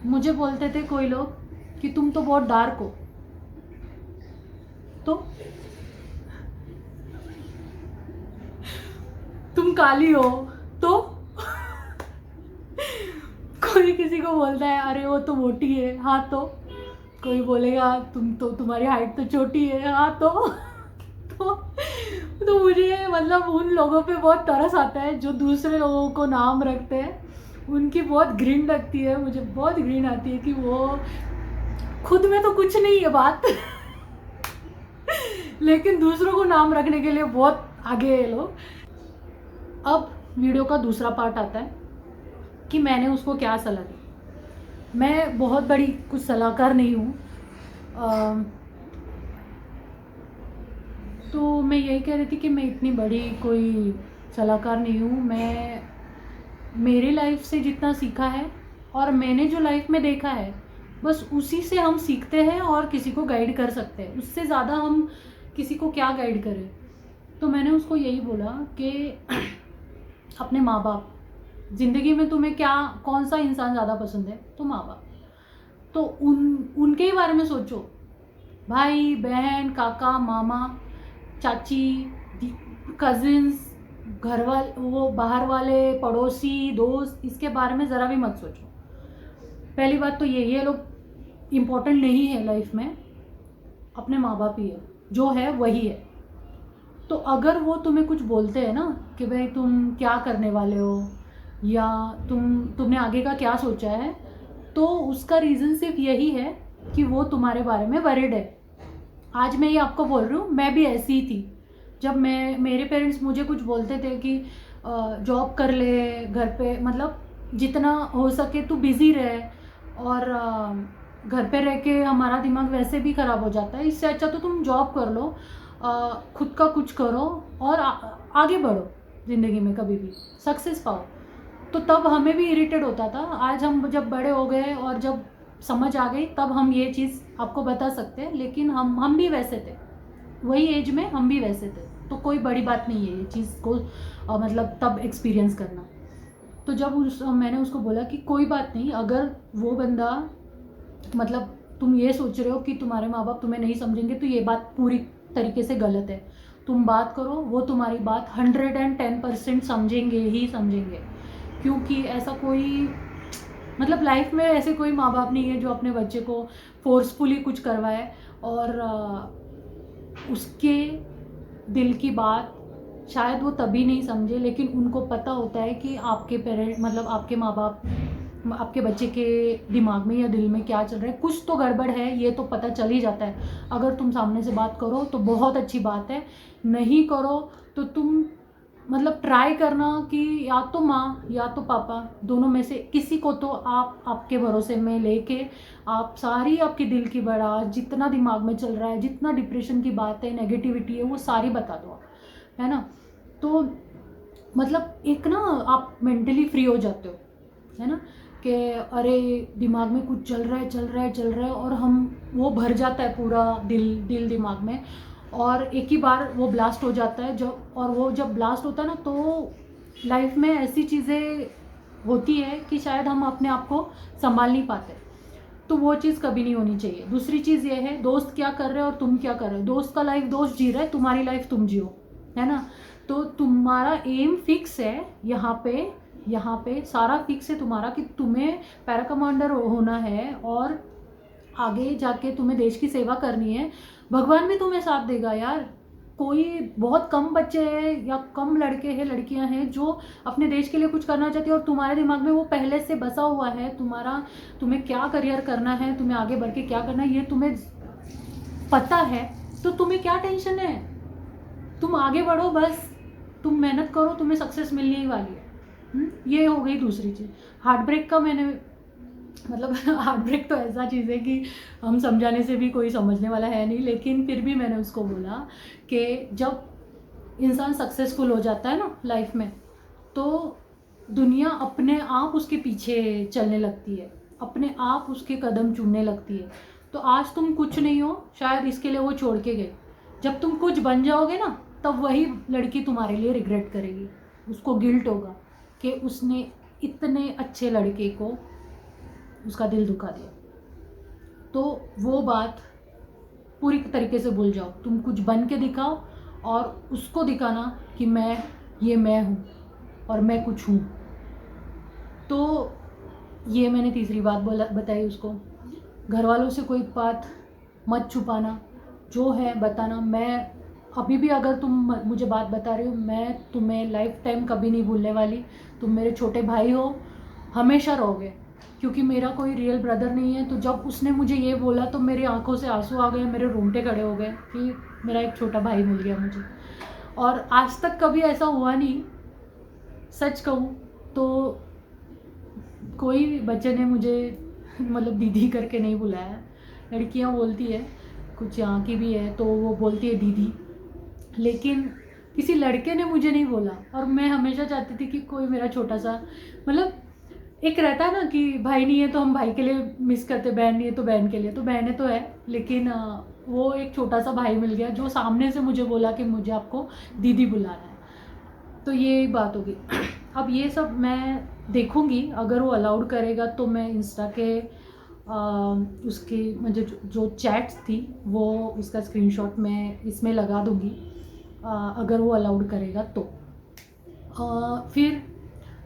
मुझे बोलते थे कोई लोग कि तुम तो बहुत डार्क हो, तो तुम काली हो, तो कोई किसी को बोलता है अरे वो तो मोटी है, हाँ तो कोई बोलेगा तुम तो तुम्हारी हाइट तो छोटी है, हाँ तो तो मुझे मतलब उन लोगों पे बहुत तरस आता है जो दूसरे लोगों को नाम रखते हैं। उनकी बहुत घृण लगती है, मुझे बहुत घृण आती है कि वो खुद में तो कुछ नहीं है बात लेकिन दूसरों को नाम रखने के लिए बहुत आगे है लोग। अब वीडियो का दूसरा पार्ट आता है कि मैंने उसको क्या सलाह दी। मैं बहुत बड़ी कुछ सलाहकार नहीं हूँ, तो मैं यही कह रही थी कि मैं इतनी बड़ी कोई सलाहकार नहीं हूँ। मैं मेरी लाइफ से जितना सीखा है और मैंने जो लाइफ में देखा है बस उसी से हम सीखते हैं और किसी को गाइड कर सकते हैं, उससे ज़्यादा हम किसी को क्या गाइड करें। तो मैंने उसको यही बोला कि अपने माँ बाप, ज़िंदगी में तुम्हें क्या कौन सा इंसान ज़्यादा पसंद है, तो माँ बाप। तो उनके ही बारे में सोचो, भाई बहन काका मामा चाची कजिन्स, घर वाले, वो बाहर वाले पड़ोसी दोस्त, इसके बारे में ज़रा भी मत सोचो। पहली बात तो ये लोग इम्पोर्टेंट नहीं है लाइफ में, अपने माँ बाप ही है, जो है वही है। तो अगर वो तुम्हें कुछ बोलते हैं ना कि भाई तुम क्या करने वाले हो या तुमने आगे का क्या सोचा है, तो उसका रीज़न सिर्फ यही है कि वो तुम्हारे बारे में वरीड है। आज मैं ये आपको बोल रही हूँ, मैं भी ऐसी ही थी। जब मेरे पेरेंट्स मुझे कुछ बोलते थे कि जॉब कर ले घर पे, मतलब जितना हो सके तू बिज़ी रहे, और घर पे रह के हमारा दिमाग वैसे भी ख़राब हो जाता है, इससे अच्छा तो तुम जॉब कर लो, खुद का कुछ करो और आगे बढ़ो ज़िंदगी में, कभी भी सक्सेस पाओ। तो तब हमें भी इरिटेट होता था। आज हम जब बड़े हो गए और जब समझ आ गई तब हम ये चीज़ आपको बता सकते हैं, लेकिन हम भी वैसे थे, वही एज में हम भी वैसे थे। तो कोई बड़ी बात नहीं है ये चीज़ को मतलब तब एक्सपीरियंस करना। तो जब मैंने उसको बोला कि कोई बात नहीं, अगर वो बंदा, मतलब तुम ये सोच रहे हो कि तुम्हारे माँ बाप तुम्हें नहीं समझेंगे, तो ये बात पूरी तरीके से गलत है। तुम बात करो, वो तुम्हारी बात 110% समझेंगे ही समझेंगे, क्योंकि ऐसा कोई, मतलब लाइफ में ऐसे कोई माँ बाप नहीं है जो अपने बच्चे को फोर्सफुली कुछ करवाए और उसके दिल की बात शायद वो तभी नहीं समझे, लेकिन उनको पता होता है कि आपके पेरेंट, मतलब आपके माँ बाप, आपके बच्चे के दिमाग में या दिल में क्या चल रहा है, कुछ तो गड़बड़ है, ये तो पता चल ही जाता है। अगर तुम सामने से बात करो तो बहुत अच्छी बात है, नहीं करो तो तुम मतलब ट्राई करना कि या तो माँ या तो पापा, दोनों में से किसी को तो आप आपके भरोसे में लेके आप सारी आपकी दिल की बड़ा जितना दिमाग में चल रहा है, जितना डिप्रेशन की बात है, नेगेटिविटी है, वो सारी बता दो आप, है ना। तो मतलब एक ना आप मेंटली फ्री हो जाते हो, है ना, कि अरे दिमाग में कुछ चल रहा है चल रहा है चल रहा है, और हम वो भर जाता है पूरा दिल दिमाग में, और एक ही बार वो ब्लास्ट हो जाता है जब, और वो जब ब्लास्ट होता है ना, तो लाइफ में ऐसी चीज़ें होती है कि शायद हम अपने आप को संभाल नहीं पाते। तो वो चीज़ कभी नहीं होनी चाहिए। दूसरी चीज़ ये है, दोस्त क्या कर रहे हो और तुम क्या कर रहे हो। दोस्त का लाइफ दोस्त जी रहा है, तुम्हारी लाइफ तुम जियो, है ना। तो तुम्हारा एम फिक्स है यहाँ पे सारा फिक्स है तुम्हारा कि तुम्हें पैरा कमांडर होना है और आगे जाके तुम्हें देश की सेवा करनी है। भगवान भी तुम्हें साथ देगा यार। कोई बहुत कम बच्चे हैं या कम लड़के हैं लड़कियां हैं जो अपने देश के लिए कुछ करना चाहते हैं, और तुम्हारे दिमाग में वो पहले से बसा हुआ है, तुम्हें क्या करियर करना है, तुम्हें आगे बढ़ के क्या करना है, ये तुम्हें पता है। तो तुम्हें क्या टेंशन है, तुम आगे बढ़ो बस, तुम मेहनत करो, तुम्हें सक्सेस मिलने ही वाली है। ये हो गई दूसरी चीज़। हार्ट ब्रेक का मैंने, मतलब हार्ट ब्रेक तो ऐसा चीज़ है कि हम समझाने से भी कोई समझने वाला है नहीं, लेकिन फिर भी मैंने उसको बोला कि जब इंसान सक्सेसफुल हो जाता है ना लाइफ में, तो दुनिया अपने आप उसके पीछे चलने लगती है, अपने आप उसके कदम चूमने लगती है। तो आज तुम कुछ नहीं हो, शायद इसके लिए वो छोड़ के गए। जब तुम कुछ बन जाओगे ना, तब वही लड़की तुम्हारे लिए रिग्रेट करेगी, उसको गिल्ट होगा कि उसने इतने अच्छे लड़के को उसका दिल दुखा दिया। तो वो बात पूरी तरीके से भूल जाओ, तुम कुछ बन के दिखाओ और उसको दिखाना कि मैं हूँ और मैं कुछ हूँ। तो ये मैंने तीसरी बात बताई उसको। घर वालों से कोई बात मत छुपाना, जो है बताना। मैं अभी भी अगर तुम मुझे बात बता रहे हो, मैं तुम्हें लाइफ टाइम कभी नहीं भूलने वाली। तुम मेरे छोटे भाई हो, हमेशा रहोगे, क्योंकि मेरा कोई रियल ब्रदर नहीं है। तो जब उसने मुझे ये बोला तो मेरी आंखों से आंसू आ गए, मेरे रोंगटे खड़े हो गए कि मेरा एक छोटा भाई मिल गया मुझे। और आज तक कभी ऐसा हुआ नहीं, सच कहूँ तो कोई बच्चे ने मुझे मतलब दीदी करके नहीं बुलाया। लड़कियां बोलती है, कुछ यहाँ की भी है तो वो बोलती है दीदी, लेकिन किसी लड़के ने मुझे नहीं बोला। और मैं हमेशा चाहती थी कि कोई मेरा छोटा सा, मतलब एक रहता है ना कि भाई नहीं है तो हम भाई के लिए मिस करते, बहन नहीं है तो बहन के लिए, तो बहनें तो है, लेकिन वो एक छोटा सा भाई मिल गया जो सामने से मुझे बोला कि मुझे आपको दीदी बुलाना है। तो ये बात होगी। अब ये सब मैं देखूंगी, अगर वो अलाउड करेगा तो मैं इंस्टा के उसकी मुझे जो चैट्स थी वो उसका स्क्रीनशॉट मैं इसमें लगा दूंगी, अगर वो अलाउड करेगा तो। फिर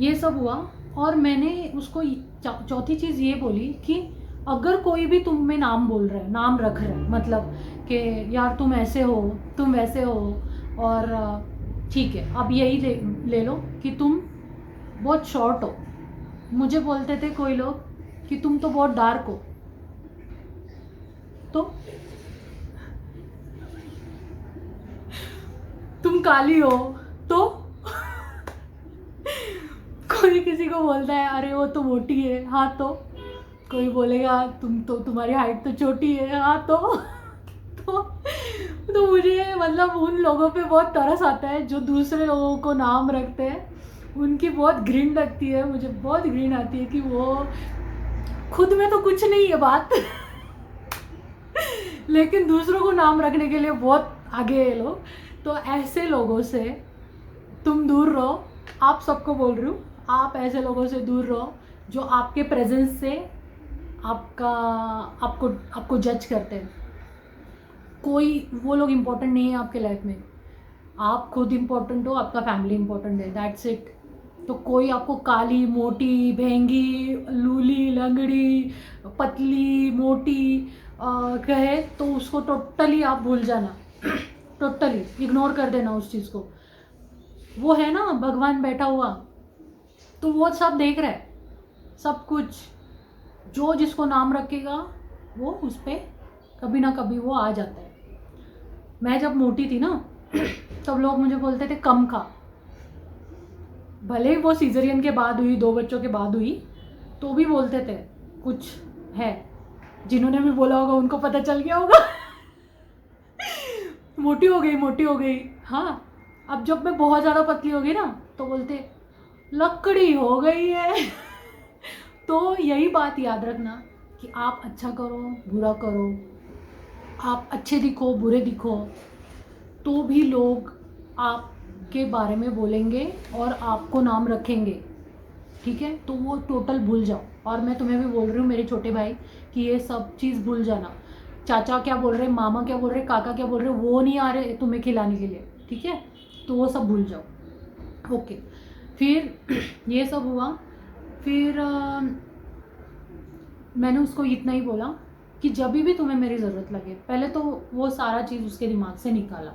ये सब हुआ और मैंने उसको चौथी चीज़ ये बोली कि अगर कोई भी तुम में नाम बोल रहा है, नाम रख रहा है, मतलब कि यार तुम ऐसे हो, तुम वैसे हो, और ठीक है अब यही ले लो कि तुम बहुत शॉर्ट हो। मुझे बोलते थे कोई लोग कि तुम तो बहुत डार्क हो, तो तुम काली हो, तो कोई किसी को बोलता है अरे वो तो मोटी है, हाँ तो कोई बोलेगा तुम तो, तुम्हारी हाइट तो छोटी है, हाँ तो मुझे मतलब उन लोगों पे बहुत तरस आता है जो दूसरे लोगों को नाम रखते हैं। उनकी बहुत घृण लगती है, मुझे बहुत घृण आती है कि वो खुद में तो कुछ नहीं है बात लेकिन दूसरों को नाम रखने के लिए बहुत आगे है लोग। तो ऐसे लोगों से तुम दूर रहो, आप सबको बोल रही हूँ, आप ऐसे लोगों से दूर रहो जो आपके प्रेजेंस से आपको जज करते हैं। कोई वो लोग इम्पोर्टेंट नहीं है आपके लाइफ में, आप खुद इम्पोर्टेंट हो, आपका फैमिली इम्पोर्टेंट है, दैट्स इट। तो कोई आपको काली, मोटी, भेंगी, लूली, लंगड़ी, पतली, मोटी कहे तो उसको टोटली आप भूल जाना टोटली इग्नोर कर देना उस चीज़ को। वो है ना भगवान बैठा हुआ, तो वो सब देख रहा है, सब कुछ। जो जिसको नाम रखेगा वो उस पर कभी ना कभी वो आ जाता है। मैं जब मोटी थी ना तब लोग मुझे बोलते थे कम खा, भले ही वो सीजरियन के बाद हुई, 2 बच्चों के बाद हुई, तो भी बोलते थे। कुछ है जिन्होंने भी बोला होगा उनको पता चल गया होगा मोटी हो गई, मोटी हो गई। हाँ, अब जब मैं बहुत ज़्यादा पतली हो गई ना तो बोलते लकड़ी हो गई है तो यही बात याद रखना कि आप अच्छा करो, बुरा करो, आप अच्छे दिखो, बुरे दिखो, तो भी लोग आपके बारे में बोलेंगे और आपको नाम रखेंगे, ठीक है। तो वो टोटल भूल जाओ। और मैं तुम्हें भी बोल रही हूँ मेरे छोटे भाई कि ये सब चीज़ भूल जाना। चाचा क्या बोल रहे, मामा क्या बोल रहे, काका क्या बोल रहे, वो नहीं आ रहे तुम्हें खिलाने के लिए, ठीक है। तो वो सब भूल जाओ, ओके। फिर ये सब हुआ। फिर मैंने उसको इतना ही बोला कि जब भी तुम्हें मेरी ज़रूरत लगे, पहले तो वो सारा चीज़ उसके दिमाग से निकाला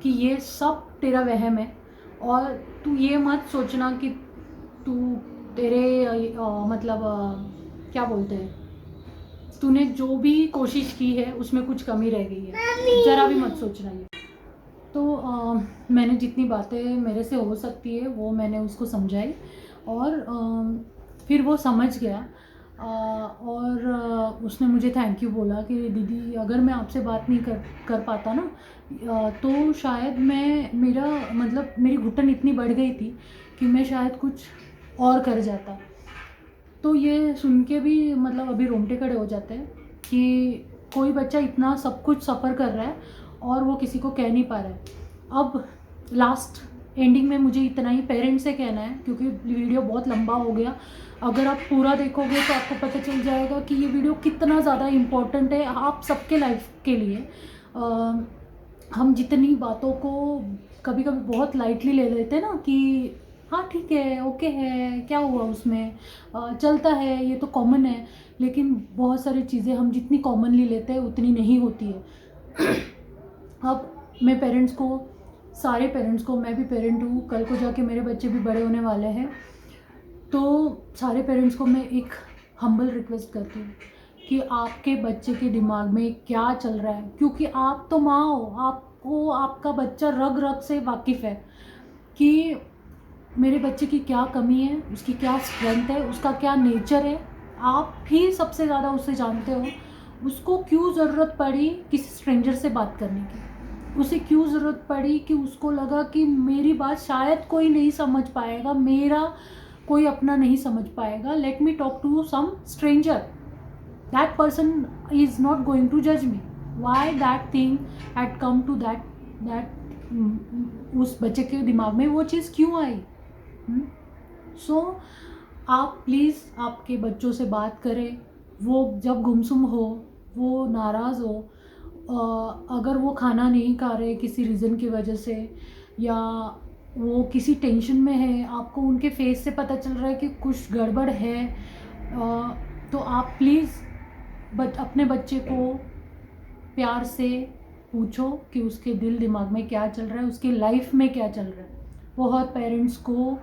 कि ये सब तेरा वहम है, और तू ये मत सोचना कि तू तेरे मतलब क्या बोलते हैं, तूने जो भी कोशिश की है उसमें कुछ कमी रह गई है, ज़रा भी मत सोचना ये। तो मैंने जितनी बातें मेरे से हो सकती है वो मैंने उसको समझाई, और फिर वो समझ गया। और उसने मुझे थैंक यू बोला कि दीदी अगर मैं आपसे बात नहीं कर पाता ना तो शायद मेरा मतलब मेरी घुटन इतनी बढ़ गई थी कि मैं शायद कुछ और कर जाता। तो ये सुन के भी मतलब अभी रोंगटे खड़े हो जाते हैं कि कोई बच्चा इतना सब कुछ सफ़र कर रहा है और वो किसी को कह नहीं पा रहा है। अब लास्ट एंडिंग में मुझे इतना ही पेरेंट्स से कहना है, क्योंकि वीडियो बहुत लंबा हो गया। अगर आप पूरा देखोगे तो आपको पता चल जाएगा कि ये वीडियो कितना ज़्यादा इम्पोर्टेंट है आप सबके लाइफ के लिए। हम जितनी बातों को कभी कभी बहुत लाइटली ले लेते हैं ना, कि हाँ ठीक है, ओके है, क्या हुआ उसमें, चलता है, ये तो कॉमन है। लेकिन बहुत सारी चीज़ें हम जितनी कॉमनली लेते हैं उतनी नहीं होती है। अब मैं पेरेंट्स को, सारे पेरेंट्स को, मैं भी पेरेंट हूँ, कल को जाके मेरे बच्चे भी बड़े होने वाले हैं, तो सारे पेरेंट्स को मैं एक हम्बल रिक्वेस्ट करती हूँ कि आपके बच्चे के दिमाग में क्या चल रहा है, क्योंकि आप तो माँ हो, आपको आपका बच्चा रग रग से वाकिफ़ है कि मेरे बच्चे की क्या कमी है, उसकी क्या स्ट्रेंथ है, उसका क्या नेचर है। आप ही सबसे ज़्यादा उससे जानते हो। उसको क्यों ज़रूरत पड़ी किसी स्ट्रेंजर से बात करने की, उसे क्यों ज़रूरत पड़ी कि उसको लगा कि मेरी बात शायद कोई नहीं समझ पाएगा, मेरा कोई अपना नहीं समझ पाएगा, let me talk to some stranger, that person is not going to जज me, why that thing had come to that उस बच्चे के दिमाग में वो चीज़ क्यों आई। सो आप प्लीज़ आपके बच्चों से बात करें। वो जब गुमसुम हो, वो नाराज़ हो, अगर वो खाना नहीं खा रहे किसी रीज़न की वजह से, या वो किसी टेंशन में है, आपको उनके फेस से पता चल रहा है कि कुछ गड़बड़ है, तो आप प्लीज़ अपने बच्चे को प्यार से पूछो कि उसके दिल दिमाग में क्या चल रहा है, उसके लाइफ में क्या चल रहा है। बहुत पेरेंट्स को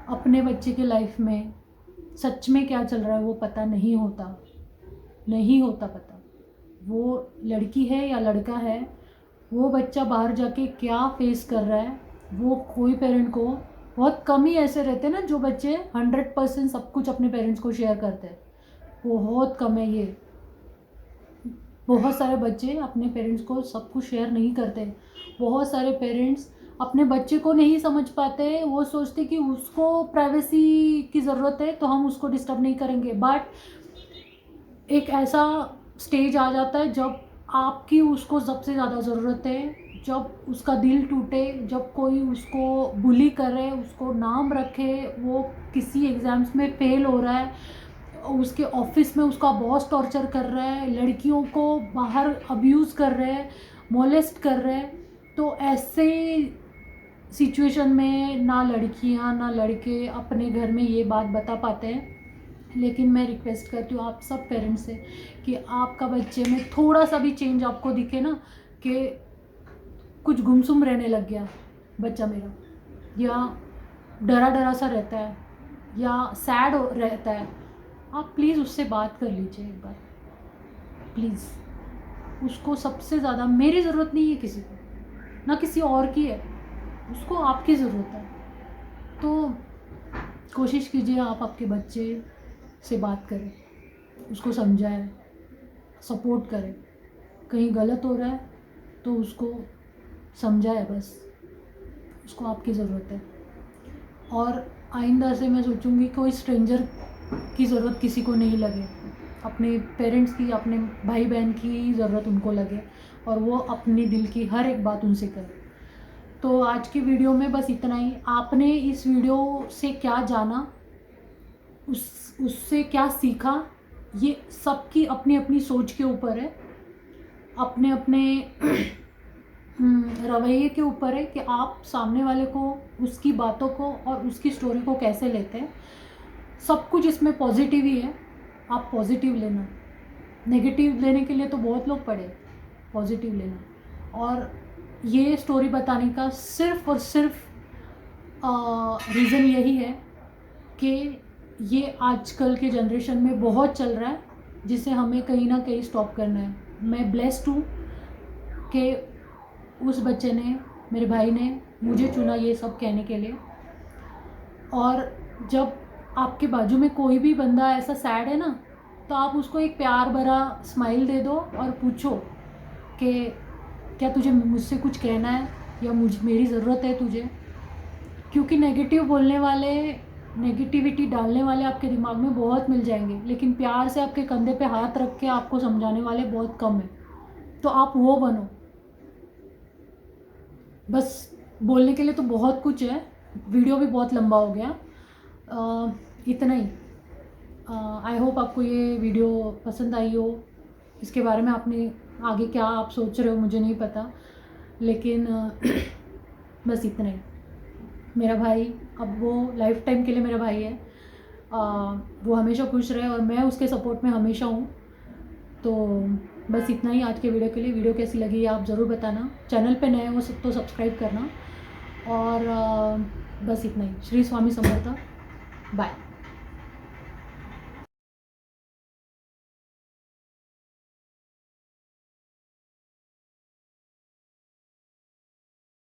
अपने बच्चे के लाइफ में सच में क्या चल रहा है वो पता नहीं होता पता। वो लड़की है या लड़का है, वो बच्चा बाहर जाके क्या फेस कर रहा है, वो कोई पेरेंट को, बहुत कम ही ऐसे रहते हैं ना जो बच्चे 100% सब कुछ अपने पेरेंट्स को शेयर करते हैं, बहुत कम है ये। बहुत सारे बच्चे अपने पेरेंट्स को सब कुछ शेयर नहीं करते। बहुत सारे पेरेंट्स अपने बच्चे को नहीं समझ पाते, वो सोचते कि उसको प्राइवेसी की ज़रूरत है तो हम उसको डिस्टर्ब नहीं करेंगे। बट एक ऐसा स्टेज आ जाता है जब आपकी उसको सबसे ज़्यादा ज़रूरत है, जब उसका दिल टूटे, जब कोई उसको बुली करे, उसको नाम रखे, वो किसी एग्ज़ाम्स में फ़ेल हो रहा है, उसके ऑफिस में उसका बॉस टॉर्चर कर रहा है, लड़कियों को बाहर अब्यूज़ कर रहे हैं, मोलेस्ट कर रहे हैं। तो ऐसे सिचुएशन में ना लड़कियां ना लड़के अपने घर में ये बात बता पाते हैं। लेकिन मैं रिक्वेस्ट करती हूँ आप सब पेरेंट्स से कि आपका बच्चे में थोड़ा सा भी चेंज आपको दिखे ना, कि कुछ गुमसुम रहने लग गया बच्चा मेरा, या डरा डरा सा रहता है, या सैड रहता है, आप प्लीज़ उससे बात कर लीजिए एक बार प्लीज़। उसको सबसे ज़्यादा मेरी ज़रूरत नहीं है किसी को, ना किसी और की है, उसको आपकी ज़रूरत है। तो कोशिश कीजिए आप आपके बच्चे से बात करें, उसको समझाएं, सपोर्ट करें। कहीं गलत हो रहा है तो उसको समझाएं, बस उसको आपकी ज़रूरत है। और आइंदा से मैं सोचूंगी कोई स्ट्रेंजर की ज़रूरत किसी को नहीं लगे, अपने पेरेंट्स की, अपने भाई बहन की ज़रूरत उनको लगे, और वो अपने दिल की हर एक बात उनसे करे। तो आज की वीडियो में बस इतना ही। आपने इस वीडियो से क्या जाना, उससे क्या सीखा, ये सबकी अपनी अपनी सोच के ऊपर है, अपने अपने रवैये के ऊपर है कि आप सामने वाले को, उसकी बातों को और उसकी स्टोरी को कैसे लेते हैं। सब कुछ इसमें पॉजिटिव ही है, आप पॉजिटिव लेना, नेगेटिव लेने के लिए तो बहुत लोग पड़े, पॉजिटिव लेना। और ये स्टोरी बताने का सिर्फ और सिर्फ रीज़न यही है कि ये आजकल के जनरेशन में बहुत चल रहा है, जिसे हमें कहीं ना कहीं स्टॉप करना है। मैं ब्लेस्ड हूँ कि उस बच्चे ने, मेरे भाई ने मुझे चुना ये सब कहने के लिए। और जब आपके बाजू में कोई भी बंदा ऐसा सैड है ना, तो आप उसको एक प्यार भरा स्माइल दे दो और पूछो कि क्या तुझे मुझसे कुछ कहना है, या मेरी ज़रूरत है तुझे। क्योंकि नेगेटिव बोलने वाले, नेगेटिविटी डालने वाले आपके दिमाग में बहुत मिल जाएंगे, लेकिन प्यार से आपके कंधे पे हाथ रख के आपको समझाने वाले बहुत कम हैं। तो आप वो बनो, बस बोलने के लिए तो बहुत कुछ है, वीडियो भी बहुत लंबा हो गया। इतना ही। आई होप आपको ये वीडियो पसंद आई हो। इसके बारे में आपने आगे क्या आप सोच रहे हो मुझे नहीं पता, लेकिन बस इतना ही। मेरा भाई अब वो लाइफ टाइम के लिए मेरा भाई है। वो हमेशा खुश रहे और मैं उसके सपोर्ट में हमेशा हूँ। तो बस इतना ही आज के वीडियो के लिए। वीडियो कैसी लगी आप ज़रूर बताना। चैनल पे नए हो तो सब्सक्राइब करना। और बस इतना ही। श्री स्वामी समर्थ। बाय।